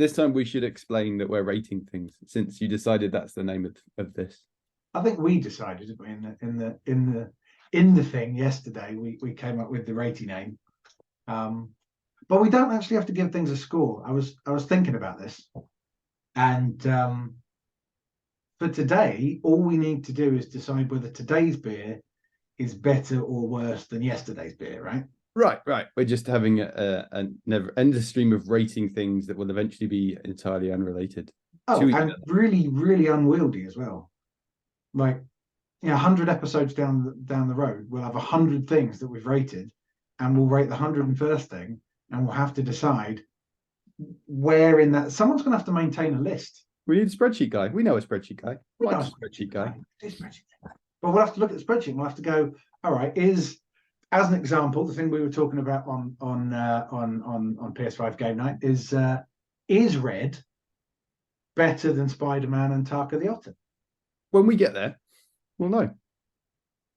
this time we should explain that we're rating things, since you decided that's the name of this. I think we decided in the thing yesterday. We came up with the rating name, but we don't actually have to give things a score. I was thinking about this, and for today, all we need to do is decide whether today's beer is better or worse than yesterday's beer, right? Right. We're just having a never endless stream of rating things that will eventually be entirely unrelated. Oh, and really, really unwieldy as well. Like, 100 episodes down the road, we'll have 100 things that we've rated, and we'll rate the 101st thing, and we'll have to decide where in that. Someone's going to have to maintain a list. We need a spreadsheet guy. We know a spreadsheet guy. We know a spreadsheet guy. But we'll have to look at the spreadsheet. And we'll have to go. All right, as an example, the thing we were talking about on PS5 game night is Red better than Spider-Man and Taka the Otter? When we get there, we'll know.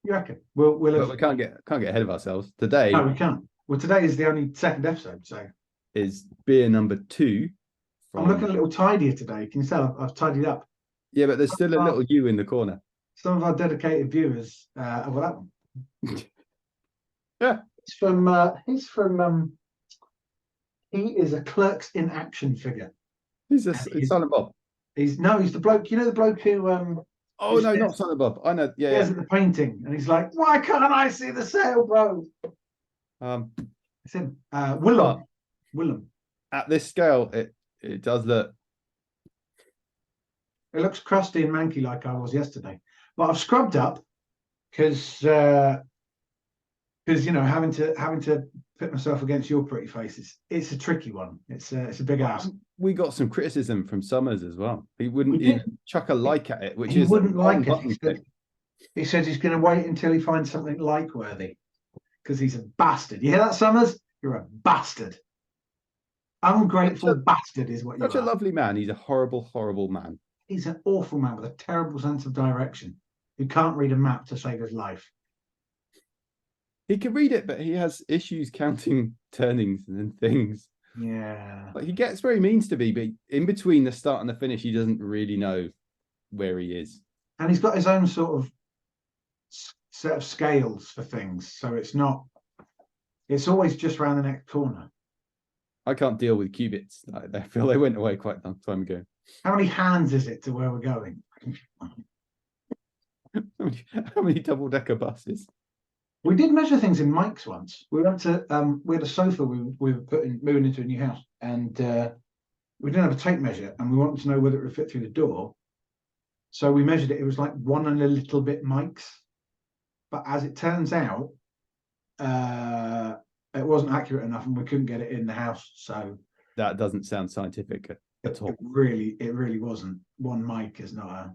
You reckon? But we can't get ahead of ourselves today. No, we can't. Well, today is the only second episode, so is beer number 2. I'm looking a little tidier today. Can you tell? I've tidied up. Yeah, but there's still a little U in the corner. Some of our dedicated viewers have that one. Yeah, he's from. He is a Clerks in Action figure. He's Silent Bob. He's the bloke. You know the bloke who. Oh no, not Silent Bob. I know. Yeah, at the painting, and he's like, "Why can't I see the sailboat?" It's him. Willem. At this scale, it does look. It looks crusty and manky like I was yesterday, but I've scrubbed up because having to put myself against your pretty faces, it's a tricky one. It's a big ask. We got some criticism from Summers as well. He wouldn't even chuck a like at it, which he is wouldn't like it. He said he's going to wait until he finds something like-worthy because he's a bastard. You hear that, Summers? You're a bastard. Ungrateful bastard is what you are. Such a lovely man. He's a horrible, horrible man. He's an awful man with a terrible sense of direction who can't read a map to save his life. He can read it, but he has issues counting turnings and things. Yeah. Like, he gets where he means to be, but in between the start and the finish, he doesn't really know where he is. And he's got his own sort of set of scales for things. So it's always just around the next corner. I can't deal with qubits. I feel they went away quite a long time ago. How many hands is it to where we're going? How many double-decker buses? We did measure things in mics once. We went to we had a sofa we were moving into a new house, and we didn't have a tape measure, and we wanted to know whether it would fit through the door. So we measured it. It was like 1 and a little bit mics, but as it turns out, it wasn't accurate enough, and we couldn't get it in the house. So that doesn't sound scientific at all. It really wasn't. One mic is not a.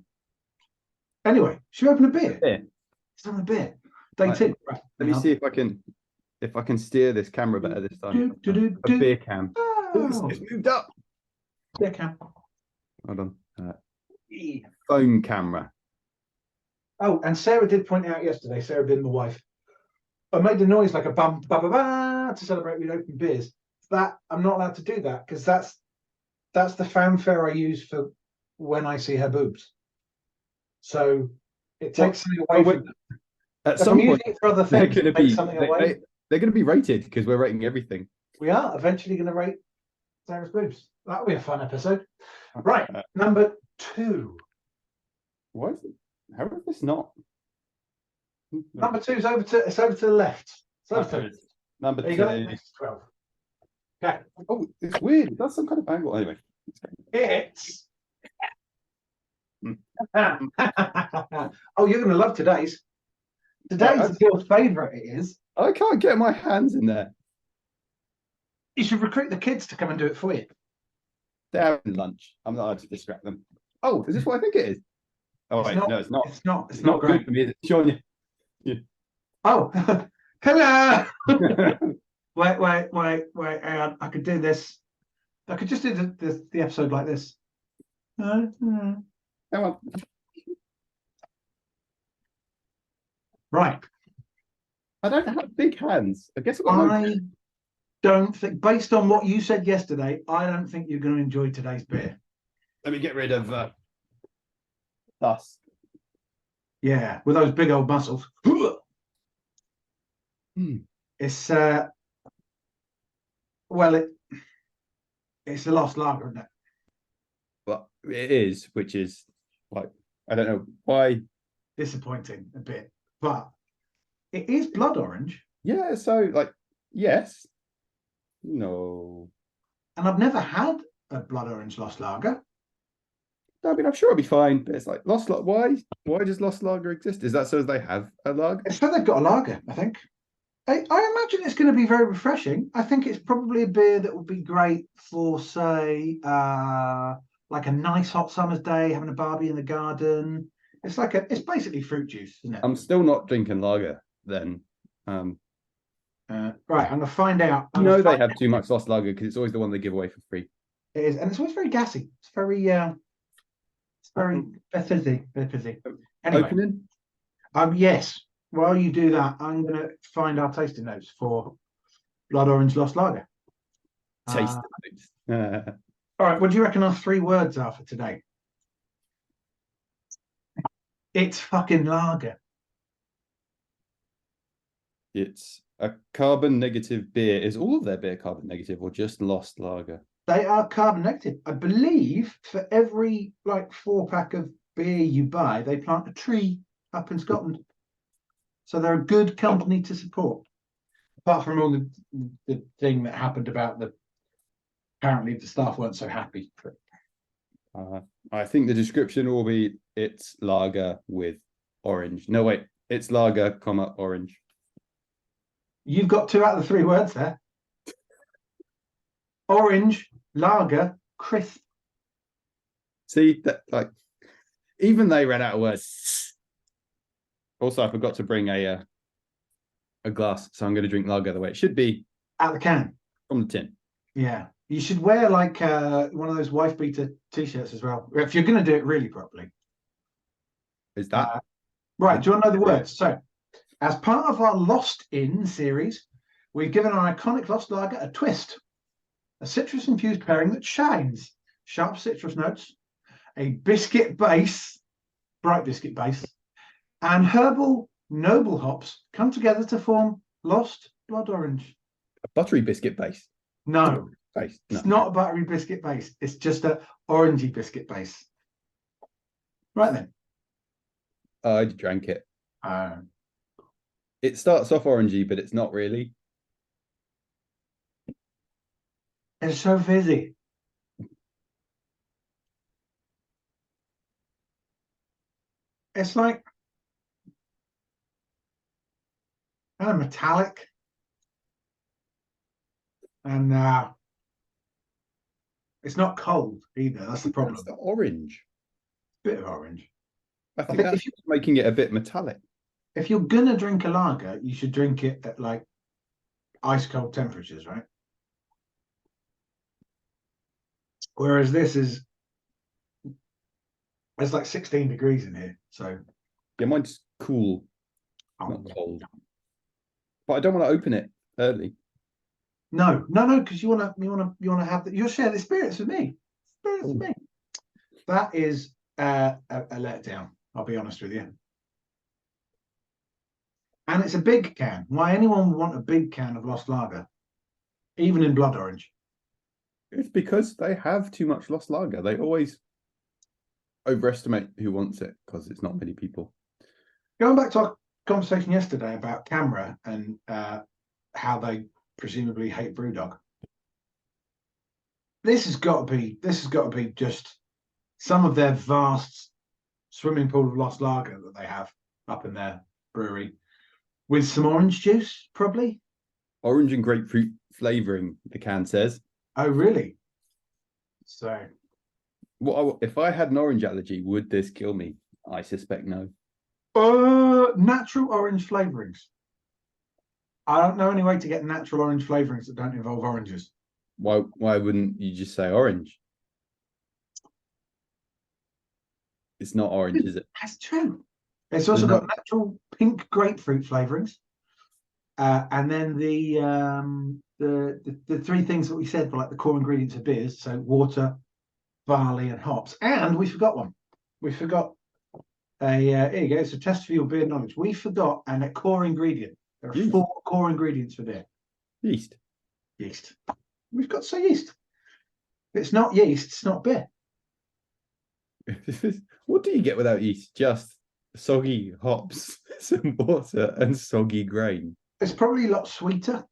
Anyway, should we open a beer? Yeah. Let's open a beer. Day 2. Right. Let me see if I can steer this camera better this time. A beer cam. Oh. It's moved up. Beer cam. Hold on. Phone camera. Oh, and Sarah did point out yesterday, Sarah being my wife, I made the noise like a bum ba ba ba to celebrate with open beers. That I'm not allowed to do that because that's the fanfare I use for when I see her boobs. So it takes something away from them. At some point, for other things, they're going to be rated because we're rating everything. We are eventually going to rate Sarah's boobs. That'll be a fun episode. Right, number 2. Why is it? How is this not? Number 2 is over to the left. Number 2. 12. Okay. Oh, it's weird. That's some kind of angle. Anyway, it's. Oh, you're going to love today's. Today's your favourite. It is. I can't get my hands in there. You should recruit the kids to come and do it for you. They're having lunch. I'm not allowed to distract them. Oh, is this what I think it is? Oh, wait, no, it's not. It's not great for me. It's showing you. Oh, hello. wait. Hang on. I could do this. I could just do the episode like this. Come on. Right. I don't have big hands. I guess don't think, based on what you said yesterday, I don't think you're going to enjoy today's beer. Let me get rid of dust. Yeah, with those big old muscles. It's well, it's a lost lager, isn't it? Well, it is, which is like, I don't know why. Disappointing a bit, but it is blood orange. Yeah, so like, yes, no. And I've never had a blood orange lost lager. I mean, I'm sure it'll be fine, but it's like Lost Lager. Why does Lost Lager exist? Is that so they have a lager? It's so they've got a lager, I think. I imagine it's going to be very refreshing. I think it's probably a beer that would be great for, say, like a nice hot summer's day, having a barbie in the garden. It's basically fruit juice, isn't it? I'm still not drinking lager then. Right, I'm going to find out. They have too much Lost Lager because it's always the one they give away for free. It is, and it's always very gassy. It's very fizzy, very fizzy. Anyway, Opening? Yes. While you do that, I'm going to find our tasting notes for Blood Orange Lost Lager. Taste notes. All right, what do you reckon our 3 words are for today? It's fucking lager. It's a carbon negative beer. Is all of their beer carbon negative or just Lost Lager? They are carbon negative. I believe for every 4-pack of beer you buy, they plant a tree up in Scotland. So they're a good company to support. Apart from all the thing that happened about apparently the staff weren't so happy. I think the description will be it's lager with orange. No, wait, it's lager, comma, orange. You've got 2 out of the 3 words there. Orange, lager, crisp. See, that even they ran out of words. Also, I forgot to bring a glass, so I'm going to drink lager the way it should be. Out the can. From the tin. Yeah. You should wear one of those wife beater t-shirts as well, if you're going to do it really properly. Is that? Right, do you want to know the words? So, as part of our Lost In series, we've given our iconic Lost Lager a twist. A citrus-infused pairing that shines. Sharp citrus notes, a biscuit base, bright biscuit base, and herbal noble hops come together to form Lost Blood Orange. A buttery biscuit base? No. Base. No. It's not a buttery biscuit base. It's just a orangey biscuit base. Right then. I drank it. It starts off orangey, but it's not really. It's so fizzy. It's like kind of metallic. And it's not cold either. That's the problem. It's the orange. Bit of orange. I think that's making it a bit metallic. If you're gonna drink a lager, you should drink it at ice cold temperatures, right? Whereas it's like 16 degrees in here. So yeah, mine's cool, not cold. But I don't want to open it early. No, because you wanna have you'll share the experience with me. That is a letdown, I'll be honest with you. And it's a big can. Why anyone would want a big can of Lost Lager, even in blood orange? It's because they have too much Lost Lager. They always overestimate who wants it because it's not many people. Going back to our conversation yesterday about Camera and how they presumably hate Brewdog. This has got to be just some of their vast swimming pool of Lost Lager that they have up in their brewery with some orange juice, probably. Orange and grapefruit flavoring, the can says. Oh, really? So, if I had an orange allergy, would this kill me? I suspect no. Natural orange flavorings. I don't know any way to get natural orange flavorings that don't involve oranges. Why wouldn't you just say orange? It's not orange, is it? That's true. It's also got natural pink grapefruit flavorings. And then the the three things that we said were like the core ingredients of beers. So water, barley, and hops. And we forgot one. We forgot here you go. It's a test for your beer knowledge. We forgot a core ingredient. There are Yeast. 4 core ingredients for beer. Yeast. Yeast. We've got to say yeast. If it's not yeast, it's not beer. What do you get without yeast? Just soggy hops, some water, and soggy grain. It's probably a lot sweeter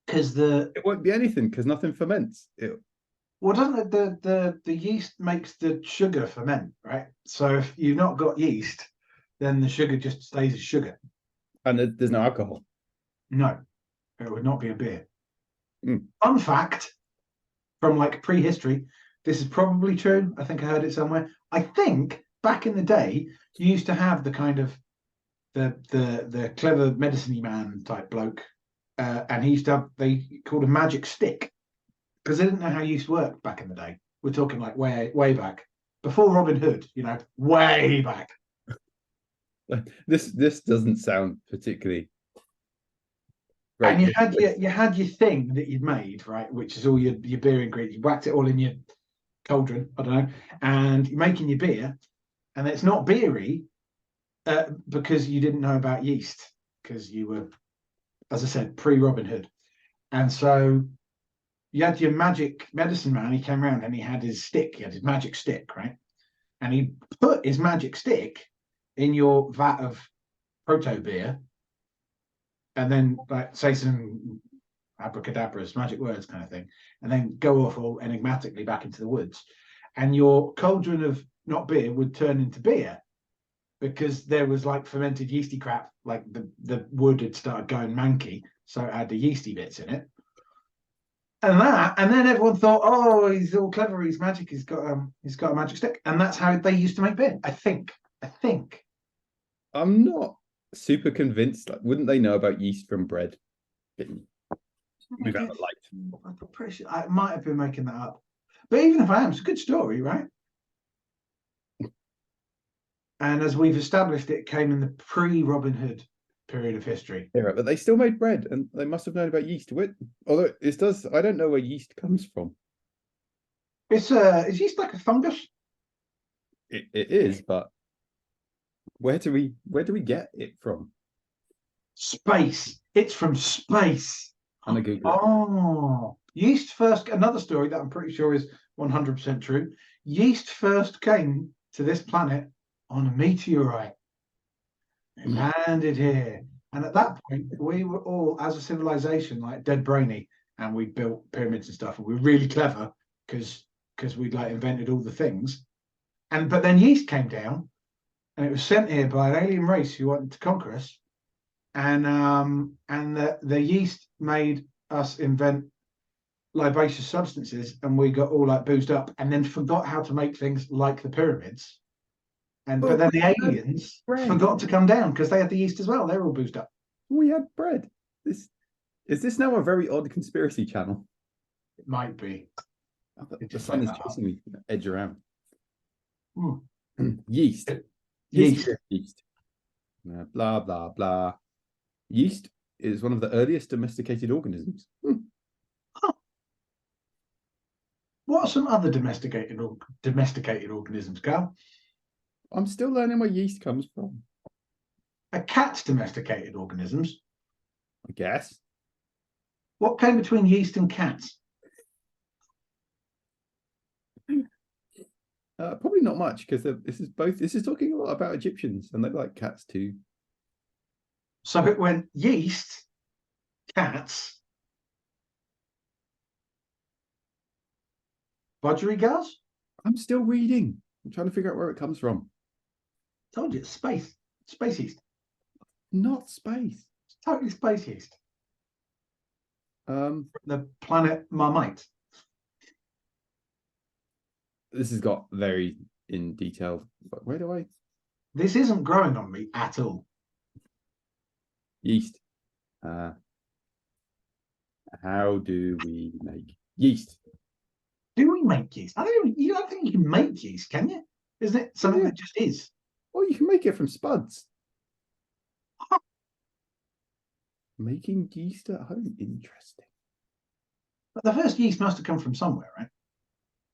because It won't be anything because nothing ferments. doesn't it, the yeast makes the sugar ferment, right? So if you've not got yeast, then the sugar just stays as sugar. And there's no alcohol. No, it would not be a beer. Mm. Fun fact from like prehistory, this is probably true. I think I heard it somewhere. I think back in the day, you used to have the kind of the clever medicine-y man type bloke, and he used to have they called a magic stick because they didn't know how yeast worked back in the day. We're talking like way back before Robin Hood, way back. This doesn't sound particularly great. And you had your thing that you'd made, right, which is all your beer ingredients. You whacked it all in your cauldron, I don't know, and you're making your beer, and it's not beery because you didn't know about yeast because you were, as I said, pre-Robin Hood, and so you had your magic medicine man. He came around and he had his stick. He had his magic stick, right, and he put his magic stick in your vat of proto beer, and then like say some abracadabras, magic words kind of thing, and then go off all enigmatically back into the woods, and your cauldron of not beer would turn into beer because there was like fermented yeasty crap, like the wood had started going manky, so it had the yeasty bits in it. And then everyone thought, oh, he's all clever, he's magic, he's got a magic stick. And that's how they used to make beer. I think. I'm not super convinced. Like, wouldn't they know about yeast from bread? Without the light. I'm pretty sure I might have been making that up. But even if I am, it's a good story, right? And as we've established, it came in the pre-Robin Hood period of history. Yeah, right, but they still made bread, and they must have known about yeast. Although it does, I don't know where yeast comes from. Is yeast like a fungus? It is, but where do we get it from? Space. It's from space. I'm gonna Google it. Oh, yeast first. Another story that I'm pretty sure is 100% true. Yeast first came to this planet on a meteorite. It landed here, and at that point, we were all, as a civilization, like dead brainy, and we built pyramids and stuff, and we were really clever because we'd like invented all the things. But then yeast came down, and it was sent here by an alien race who wanted to conquer us, and the yeast made us invent libaceous substances, and we got all like boozed up, and then forgot how to make things like the pyramids. But then the aliens forgot to come down because they had the yeast as well. They're all boozed up. We had bread. Is this now a very odd conspiracy channel? It might be. The sun is chasing me, edge around. Mm. Yeast. Yeast. Blah blah blah. Yeast is one of the earliest domesticated organisms. Oh. What are some other domesticated organisms, Carl? I'm still learning where yeast comes from. Are cats domesticated organisms? I guess. What came between yeast and cats? Probably not much because this is talking a lot about Egyptians and they like cats too. So it went yeast, cats, budgerigars? I'm still reading. I'm trying to figure out where it comes from. Told you, it's space. Space yeast. Not space. It's totally space yeast. The planet Marmite. This has got very in detail. But where do I? This isn't growing on me at all. Yeast. How do we make yeast? Do we make yeast? You don't think you can make yeast, can you? Isn't it something that just is? Well, you can make it from spuds. Making yeast at home. Interesting. But the first yeast must have come from somewhere, right?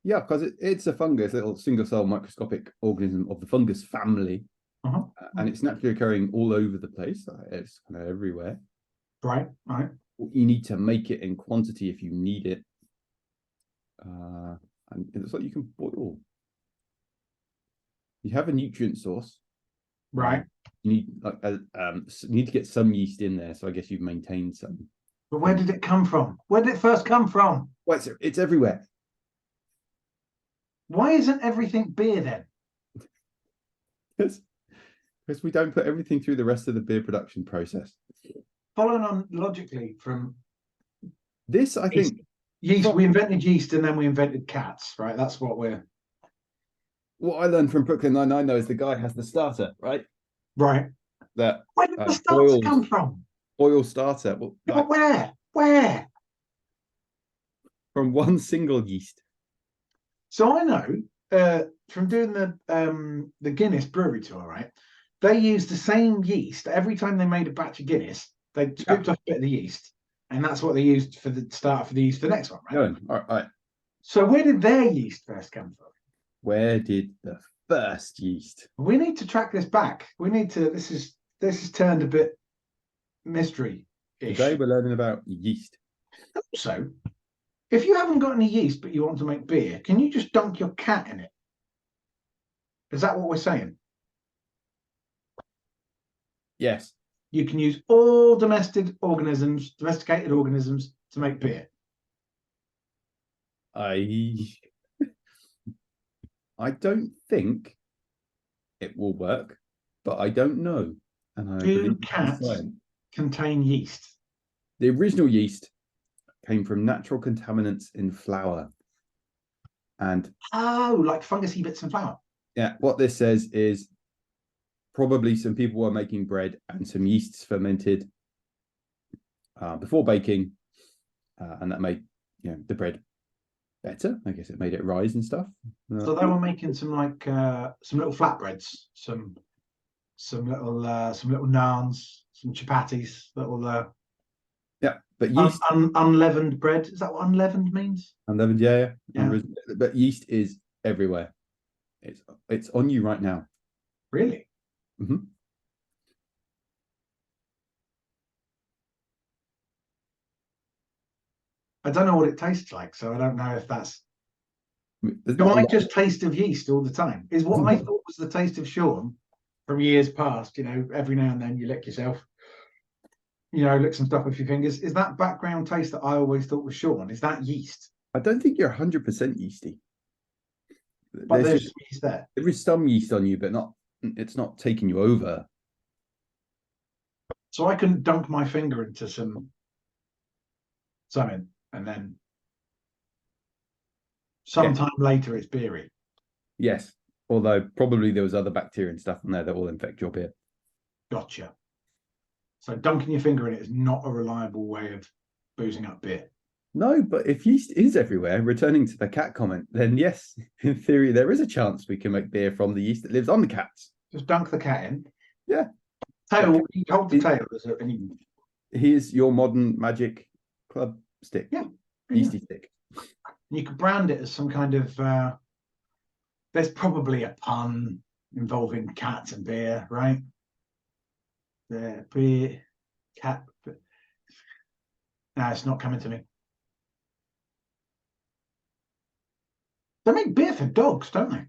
Yeah, because it's a fungus, little single cell microscopic organism of the fungus family, Uh-huh. and it's naturally occurring all over the place. It's kind of everywhere. Right, right. You need to make it in quantity if you need it, and it's like you can boil. You have a nutrient source, Right. You need you need to get some yeast in there. So I guess you've maintained some. But where did it come from? Where did it first come from? Well, it's everywhere. Why isn't everything beer then? Because we don't put everything through the rest of the beer production process. Following on logically from this, I think yeast, we invented yeast and then we invented cats, right? That's what I learned from Brooklyn Nine-Nine though is the guy has the starter, right? Right. That where did the starter come from? Oil starter. Well, yeah, but where? From one single yeast. So I know from doing the Guinness brewery tour, right? They used the same yeast every time they made a batch of Guinness. They scooped off a bit of the yeast, and that's what they used for the start for the yeast for the next one, right? All right. So where did their yeast first come from? Where did the first yeast? We need to track this back. We need to. This is turned a bit mystery. Today we're learning about yeast. Also, if you haven't got any yeast but you want to make beer, can you just dunk your cat in it? Is that what we're saying? Yes. You can use all domesticated organisms to make beer. I don't think it will work, but I don't know. And I Do cats contain yeast? The original yeast came from natural contaminants in flour. And like fungusy bits in flour. Yeah, what this says is probably some people were making bread and some yeasts fermented before baking, and that made the bread better. I guess it made it rise and stuff. So they were making some little flatbreads, some little naans, some chapatis, little but yeast unleavened bread. Is that what unleavened means? Unleavened, yeah. But yeast is everywhere. It's on you right now. Really? Mm-hmm. I don't know what it tastes like, so I don't know if that's. Do I just taste of yeast all the time? Is what I thought was the taste of Sean from years past. Every now and then you lick yourself. Lick some stuff with your fingers. Is that background taste that I always thought was Sean? Is that yeast? I don't think you're 100% yeasty. But there's yeast there. There is some yeast on you, but it's not taking you over. So I can dunk my finger into something, and then sometime later it's beery. Yes, although probably there was other bacteria and stuff in there that will infect your beer. Gotcha. So dunking your finger in it is not a reliable way of boozing up beer. No, but if yeast is everywhere, returning to the cat comment, then yes, in theory, there is a chance we can make beer from the yeast that lives on the cats. Just dunk the cat in. Yeah. Tail, you hold the tail. Here's your modern magic club stick. Yeah. Yeasty stick. You could brand it as some kind of, there's probably a pun involving cats and beer, right? The beer, cat. No, it's not coming to me. They make beer for dogs, don't they?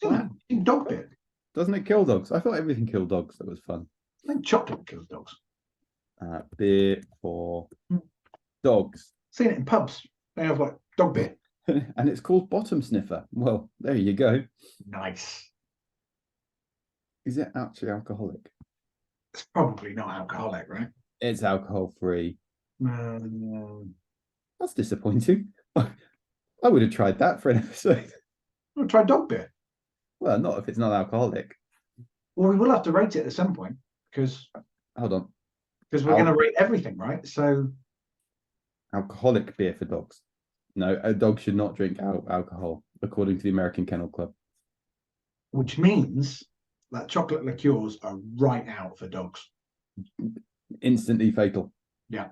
Yeah, dog beer. Doesn't it kill dogs? I thought everything killed dogs. That was fun. I think chocolate kills dogs. Beer for dogs. Seen it in pubs. They have like dog beer. And it's called Bottom Sniffer. Well, there you go. Nice. Is it actually alcoholic? It's probably not alcoholic, right? It's alcohol free. No. That's disappointing. I would have tried that for an episode. We'll try dog beer. Well, not if it's not alcoholic. Well, we will have to rate it at some point because. Hold on. Because we're going to rate everything, right? So. Alcoholic beer for dogs. No, a dog should not drink alcohol, according to the American Kennel Club. Which means that chocolate liqueurs are right out for dogs. Instantly fatal. Yeah.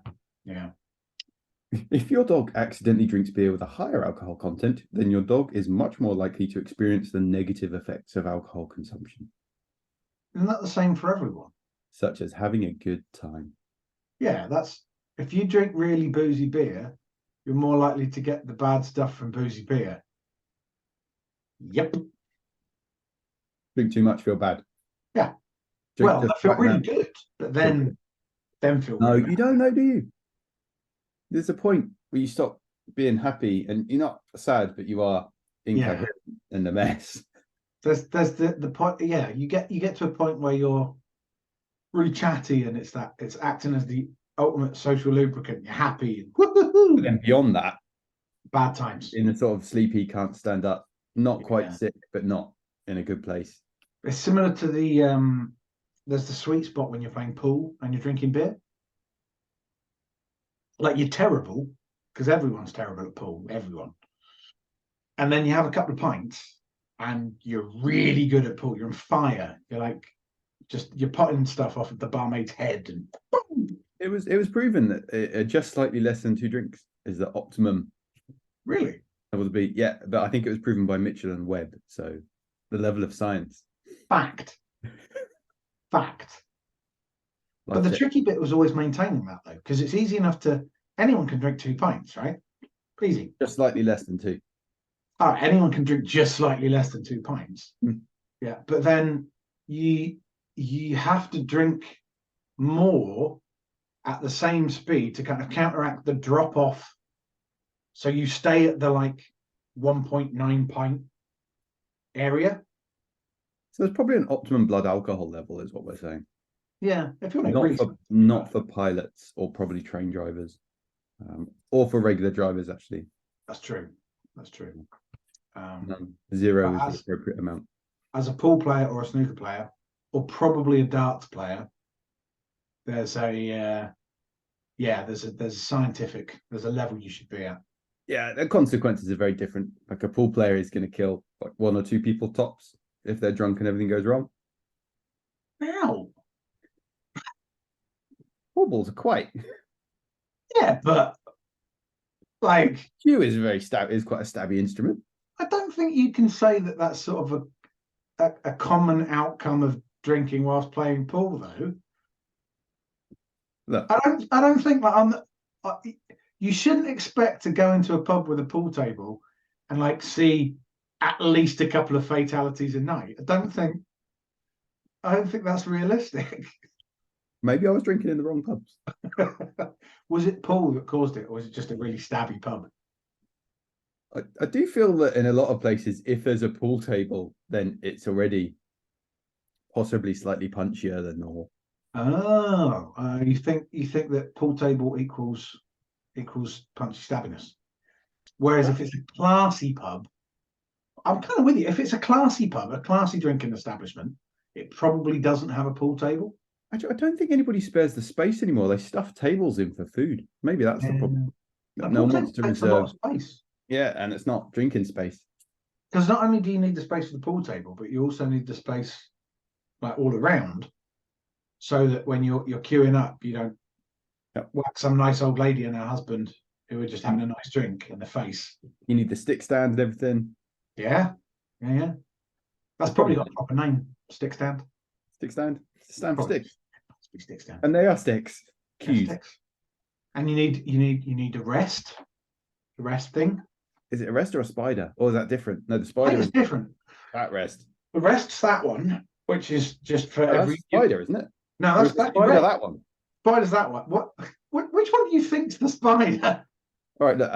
If your dog accidentally drinks beer with a higher alcohol content, then your dog is much more likely to experience the negative effects of alcohol consumption, Isn't that the same for everyone? such as having a good time. Yeah, that's if you drink really boozy beer, you're more likely to get the bad stuff from boozy beer. Yep. Drink too much, feel bad. Yeah. Drink Well, just I feel right really amount, good, but feel good. then feel No, really you don't know, do you? There's a point where you stop being happy and you're not sad, but you are yeah. incoherent and a mess. There's the point. Yeah, you get to a point where you're really chatty, and it's acting as the ultimate social lubricant. You're happy and But then beyond that, bad times. in a sort of sleepy, can't stand up, not quite Yeah. sick, but not in a good place. It's similar to the there's the sweet spot when you're playing pool and you're drinking beer. Like you're terrible because everyone's terrible at pool, everyone. And then you have a couple of pints and you're really good at pool. You're on fire. You're like you're potting stuff off of the barmaid's head and boom. It was proven that just slightly less than 2 drinks is the optimum Really? level to be. Yeah, but I think it was proven by Mitchell and Webb. So the level of science. Fact. Fact. But the Check. tricky bit was always maintaining that though, because it's easy enough to anyone can drink 2 pints, right? Easy. Just slightly less than 2. All right, anyone can drink just slightly less than 2 pints. Mm. Yeah, but then you have to drink more at the same speed to kind of counteract the drop off. So you stay at the like 1.9 pint area. So there's probably an optimum blood alcohol level, is what we're saying. Yeah, if you're Not for pilots or probably train drivers, or for regular drivers. Actually, that's true. That's true. 0 is the appropriate amount. As a pool player or a snooker player, or probably a darts player, there's a scientific, there's a level you should be at. Yeah, the consequences are very different. Like a pool player is going to kill like 1 or 2 people tops if they're drunk and everything goes wrong. Now, Pool balls are quite. yeah, but like Cue is is quite a stabby instrument. I don't think you can say that that's sort of a common outcome of drinking whilst playing pool, though. Look, I don't think that you shouldn't expect to go into a pub with a pool table and like see at least a couple of fatalities a night. I don't think that's realistic. maybe I was drinking in the wrong pubs. Was it pool that caused it, or was it just a really stabby pub? I do feel that in a lot of places, if there's a pool table, then it's already possibly slightly punchier than normal. Oh, you think that pool table equals punchy stabbiness? Whereas if it's a classy pub, I'm kind of with you. If it's a classy pub, a classy drinking establishment, it probably doesn't have a pool table. I don't think anybody spares the space anymore. They stuff tables in for food. Maybe that's the problem. No one wants to reserve a lot of space. Yeah, and it's not drinking space. Because not only do you need the space for the pool table, but you also need the space like all around, so that when you're queuing up, you don't whack some nice old lady and her husband who are just having a nice drink in the face. You need the stick stand and everything. Yeah. That's probably got a proper name. Stick stand. Stick stand. Stand for sticks. Stick stand. And they are sticks. Yeah, sticks. And you need a rest. The rest thing. Is it a rest or a spider? Or is that different? No, the spider is different. That rest. The rest's that one, which is just for every spider, isn't it? No, that's that spider. That one. Spider's that one. Which one do you think's the spider? All right, look,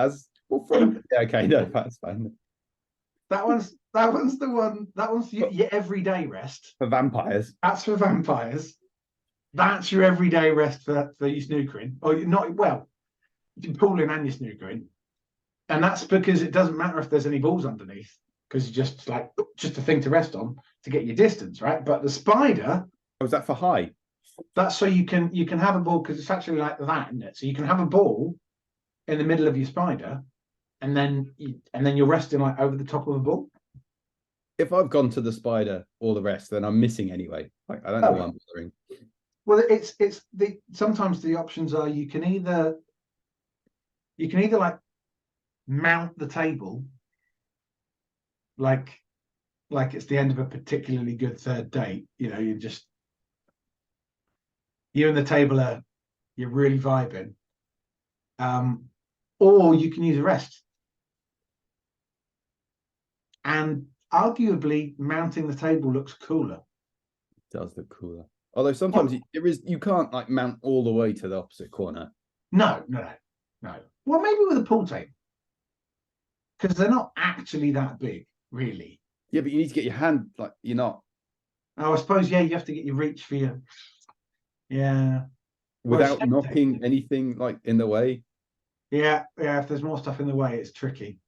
yeah, okay, no, that's fine. That one's the one. That one's your everyday rest for vampires. That's for vampires. That's your everyday rest for your snookering. Or you're not well, you're pooling and you're snookering, and that's because it doesn't matter if there's any balls underneath, because you're just a thing to rest on to get your distance, right? But the spider. Oh, is that for high? That's so you can have a ball, because it's actually like that, isn't it? So you can have a ball in the middle of your spider, and then you're resting like over the top of a ball. If I've gone to the spider or the rest, then I'm missing anyway. Like, I don't know why I'm bothering. Well, sometimes the options are you can either You can either like mount the table like it's the end of a particularly good third date. You know, you and the table you're really vibing. Or you can use a rest. And arguably mounting the table looks cooler. It does look cooler. Although sometimes you can't like mount all the way to the opposite corner. No. Well, maybe with a pool table. Because they're not actually that big, really. Yeah, but you need to get your hand, like you're not. Oh, I suppose, yeah, you have to get your reach for your. Yeah. Without knocking anything like in the way. Yeah. If there's more stuff in the way, it's tricky.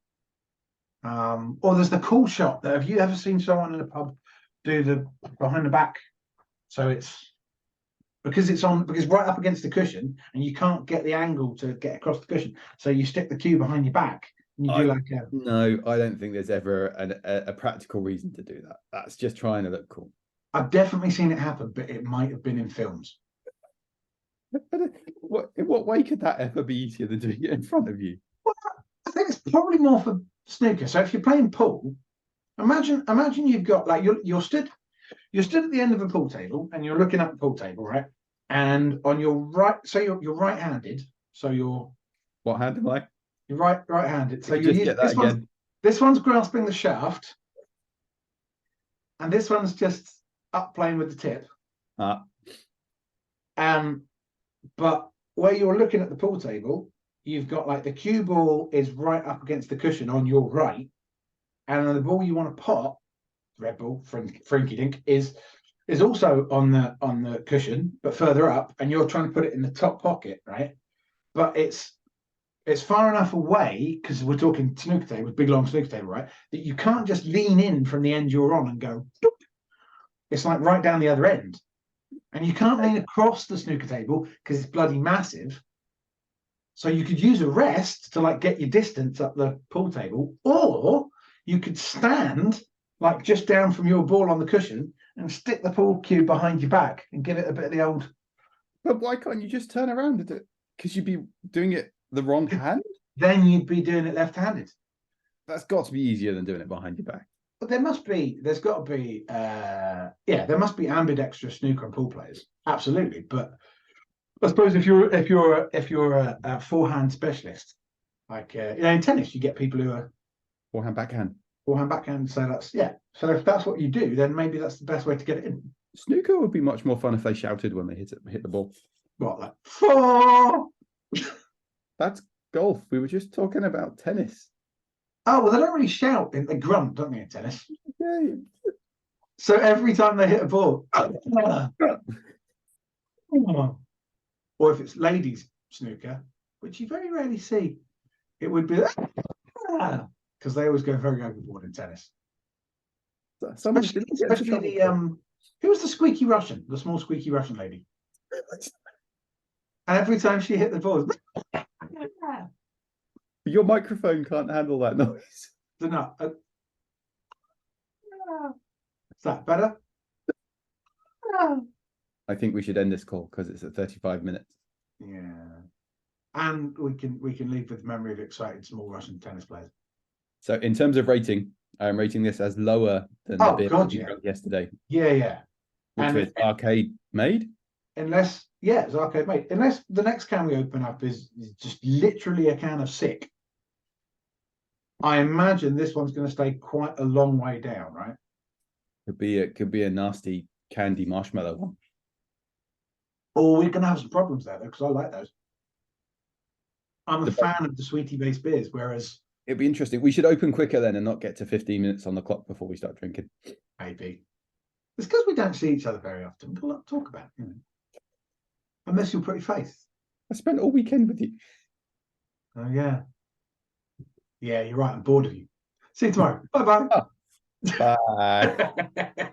Or there's the cool shot. That have you ever seen someone in a pub do the behind the back? So it's because right up against the cushion, and you can't get the angle to get across the cushion. So you stick the cue behind your back, and you do like a. No, I don't think there's ever a practical reason to do that. That's just trying to look cool. I've definitely seen it happen, but it might have been in films. In what way could that ever be easier than doing it in front of you? Well, I think it's probably more for snooker. So if you're playing pool, imagine you've got like you're stood at the end of a pool table and you're looking at the pool table, right? And on your right, so you're right-handed. So you're what hand am I? You're right-handed. So you just get that again. This one's grasping the shaft, and this one's just up playing with the tip. But where you're looking at the pool table, you've got like the cue ball is right up against the cushion on your right, and then the ball you want to pot, red ball, Frankie Dink, is also on the cushion, but further up, and you're trying to put it in the top pocket, right? But it's far enough away, because we're talking snooker table, big long snooker table, right? That you can't just lean in from the end you're on and go, doop. It's like right down the other end. And you can't lean across the snooker table because it's bloody massive. So you could use a rest to like get your distance up the pool table, or you could stand like just down from your ball on the cushion and stick the pool cue behind your back and give it a bit of the old. But why can't you just turn around and do it? Because you'd be doing it the wrong hand. Then you'd be doing it left-handed. That's got to be easier than doing it behind your back. But there must be ambidextrous snooker and pool players, absolutely. But I suppose if you're a forehand specialist, like in tennis, you get people who are forehand backhand. So so if that's what you do, then maybe that's the best way to get it in. Snooker would be much more fun if they shouted when they hit the ball. What, like 4? That's golf. We were just talking about tennis. Oh, well, they don't really shout. They grunt, don't they, in tennis? Yeah. So every time they hit a ball, or if it's ladies snooker, which you very rarely see, it would be because they always go very overboard in tennis. Especially who was the squeaky Russian, the small squeaky Russian lady? And every time she hit the ball, your microphone can't handle that noise. No. Is that better? I think we should end this call because it's at 35 minutes. Yeah. And we can leave with the memory of excited small Russian tennis players. So in terms of rating, I'm rating this as lower than the beer we drank yesterday. Yeah. Which was arcade made? It's arcade made. Unless the next can we open up is just literally a can of Sick. I imagine this one's going to stay quite a long way down, right? Could be a nasty candy marshmallow one. Or we're going to have some problems there, though, because I like those. I'm a fan of the sweetie-based beers, whereas... It'd be interesting. We should open quicker then and not get to 15 minutes on the clock before we start drinking. Maybe. It's because we don't see each other very often. We've got a lot to talk about, Unless you're pretty face. I spent all weekend with you. Oh, yeah. Yeah, you're right. I'm bored of you. See you tomorrow. Bye-bye. Oh, bye.